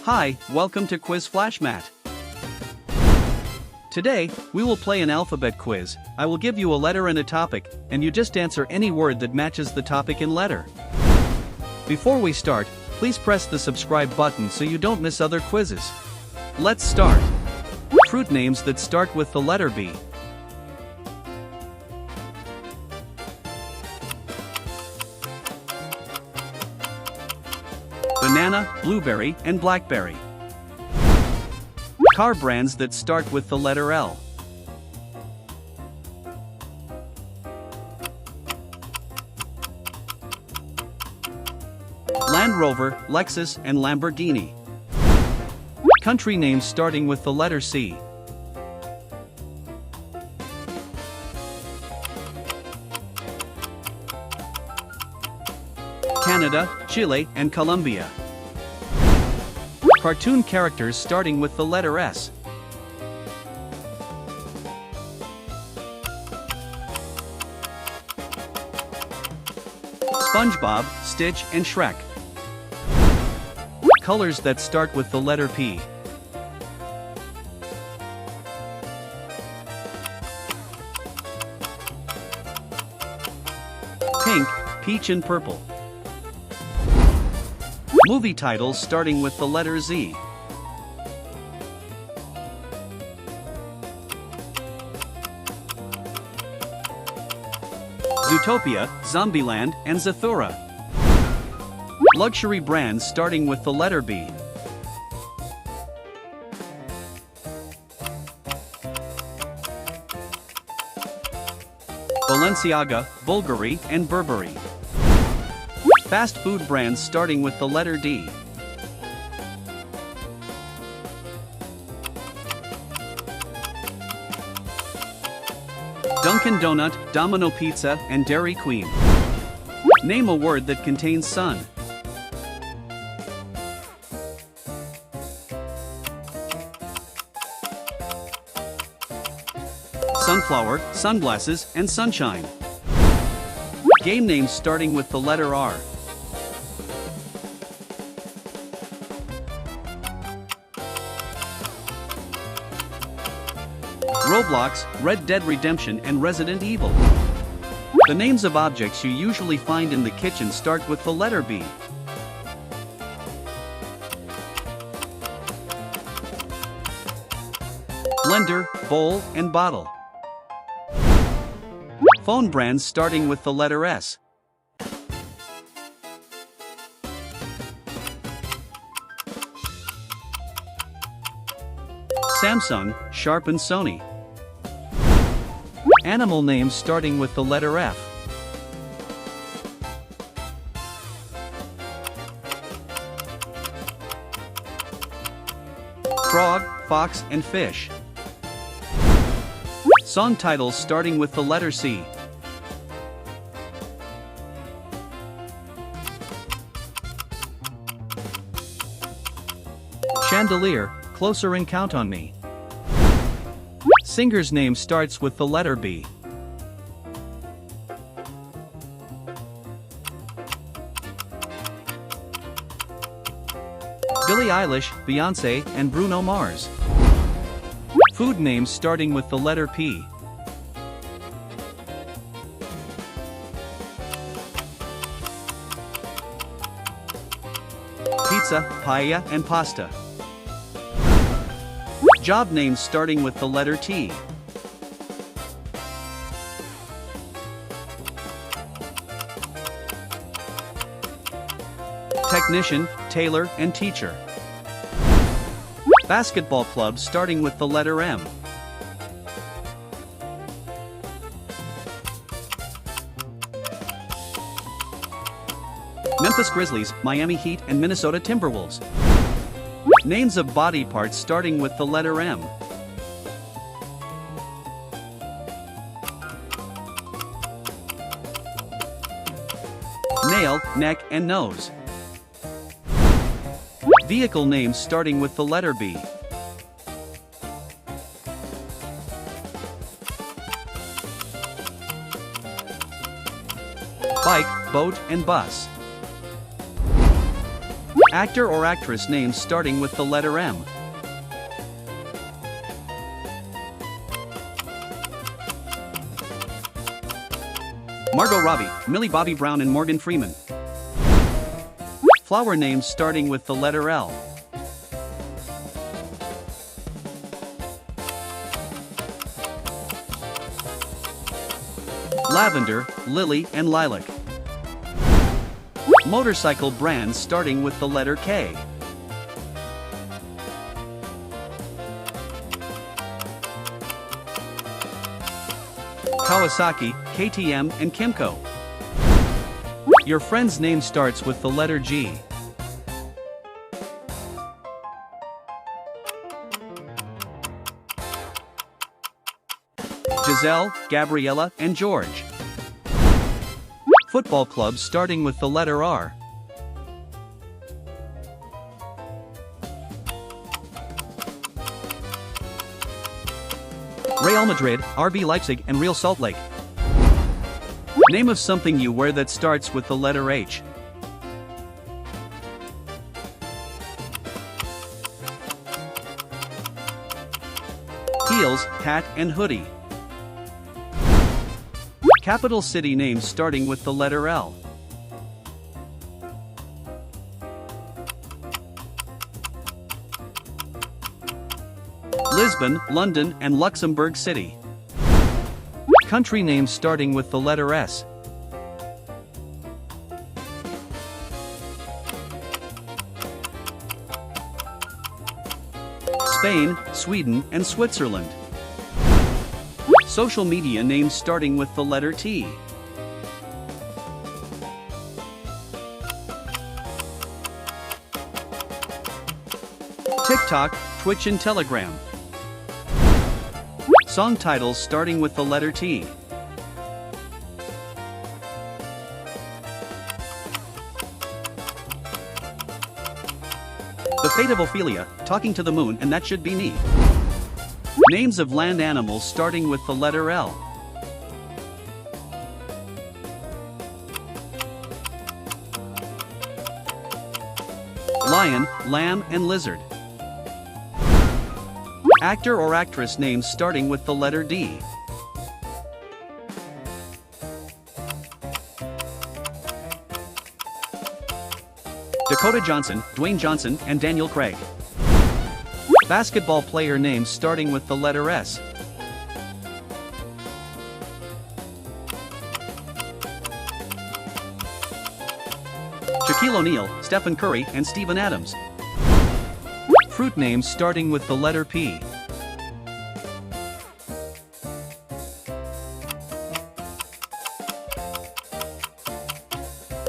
Hi, welcome to Quiz FlashMatt. Today, we will play an alphabet quiz. I will give you a letter and a topic, and you just answer any word that matches the topic and letter. Before we start, please press the subscribe button so you don't miss other quizzes. Let's start. Fruit names that start with the letter B. Banana, blueberry, and blackberry. Car brands that start with the letter L. Land Rover, Lexus, and Lamborghini. Country names starting with the letter C. Canada, Chile, and Colombia. Cartoon characters starting with the letter S. SpongeBob, Stitch, and Shrek. Colors that start with the letter P. Pink, peach, and purple. Movie titles starting with the letter Z. Zootopia, Zombieland, and Zathura. Luxury brands starting with the letter B. Balenciaga, Bulgari, and Burberry. Fast food brands starting with the letter D. Dunkin' Donut, Domino Pizza, and Dairy Queen. Name a word that contains sun. Sunflower, sunglasses, and sunshine. Game names starting with the letter R. Roblox, Red Dead Redemption, and Resident Evil. The names of objects you usually find in the kitchen start with the letter B. Blender, bowl, and bottle. Phone brands starting with the letter S. Samsung, Sharp, and Sony. Animal names starting with the letter F. Frog, fox, and fish. Song titles starting with the letter C. Chandelier, Closer and Count on Me. Singer's name starts with the letter B. Billie Eilish, Beyoncé, and Bruno Mars. Food names starting with the letter P. Pizza, paella, and pasta. Job names starting with the letter T. Technician, tailor, and teacher. Basketball clubs starting with the letter M. Memphis Grizzlies, Miami Heat, and Minnesota Timberwolves. Names of body parts starting with the letter M. Nail, neck, and nose. Vehicle names starting with the letter B. Bike, boat, and bus. Actor or actress names starting with the letter M. Margot Robbie, Millie Bobby Brown and Morgan Freeman. Flower names starting with the letter L. Lavender, Lily and Lilac. Motorcycle brands starting with the letter K. Kawasaki, KTM and Kimco. Your friend's name starts with the letter G. Giselle, Gabriella and George. Football clubs starting with the letter R. Real Madrid, RB Leipzig and Real Salt Lake. Name of something you wear that starts with the letter H. Heels, hat and hoodie. Capital city names starting with the letter L. Lisbon, London and Luxembourg City. Country names starting with the letter S. Spain, Sweden and Switzerland. Social media names starting with the letter T. TikTok, Twitch and Telegram. Song titles starting with the letter T. The Fate of Ophelia, Talking to the Moon and That Should Be Me. Names of land animals starting with the letter L. Lion, lamb and lizard. Actor or actress names starting with the letter D. Dakota Johnson, Dwayne Johnson and Daniel Craig. Basketball player names starting with the letter S. Shaquille O'Neal, Stephen Curry and Steven Adams. Fruit names starting with the letter P.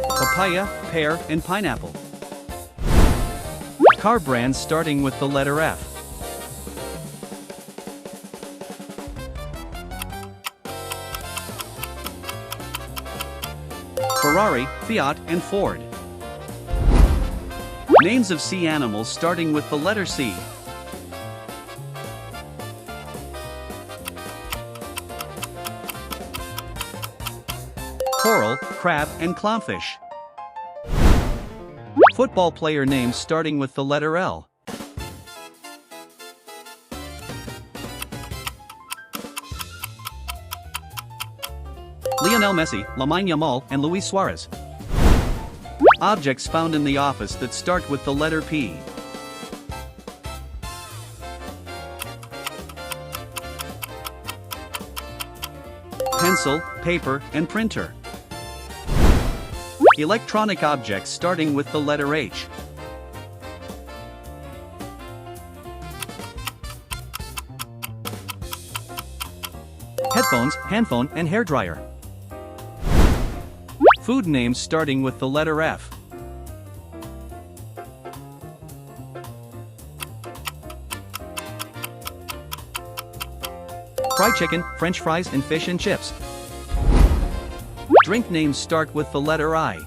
Papaya, pear and pineapple. Car brands starting with the letter F. Ferrari, Fiat and Ford. Names of sea animals starting with the letter C. Coral, crab and clownfish. Football player names starting with the letter L. Lionel Messi, Lamine Yamal and Luis Suarez. Objects found in the office that start with the letter P. Pencil, paper, and printer. Electronic objects starting with the letter H. Headphones, handphone, and hairdryer. Food names starting with the letter F. Fried chicken, French fries, and fish and chips. Drink names start with the letter I.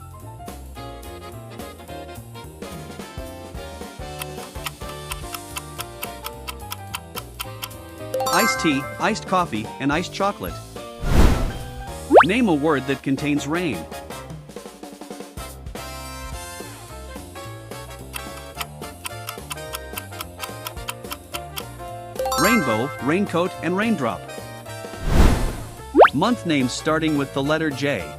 Iced tea, iced coffee, and iced chocolate. Name a word that contains rain. Rainbow, raincoat, and raindrop. Month names starting with the letter J.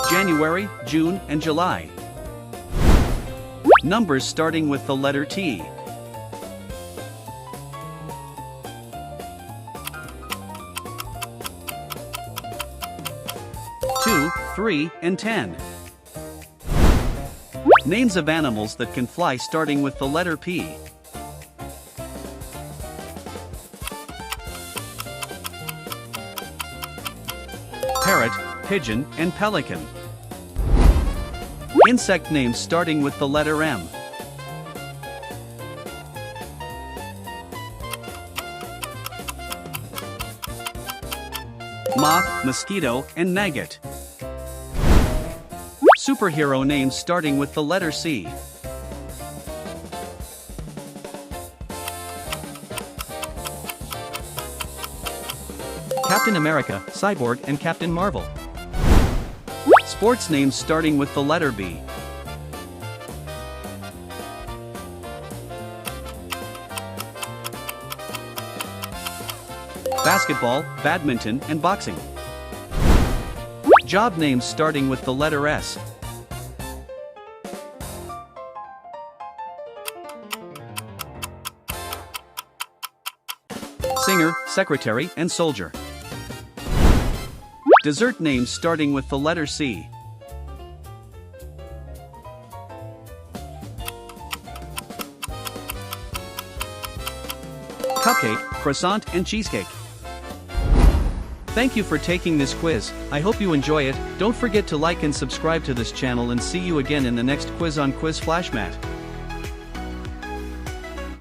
January, June, and July. Numbers starting with the letter T. Two, 3, and 10. Names of animals that can fly starting with the letter P. Parrot, pigeon, and pelican. Insect names starting with the letter M. Moth, mosquito, and maggot. Superhero names starting with the letter C. Captain America, Cyborg, and Captain Marvel. Sports names starting with the letter B. Basketball, badminton, and boxing. Job names starting with the letter S. Singer, secretary, and soldier. Dessert names starting with the letter C. Cupcake, croissant, and cheesecake. Thank you for taking this quiz. I hope you enjoy it. Don't forget to like and subscribe to this channel, and see you again in the next quiz on Quiz FlashMatt.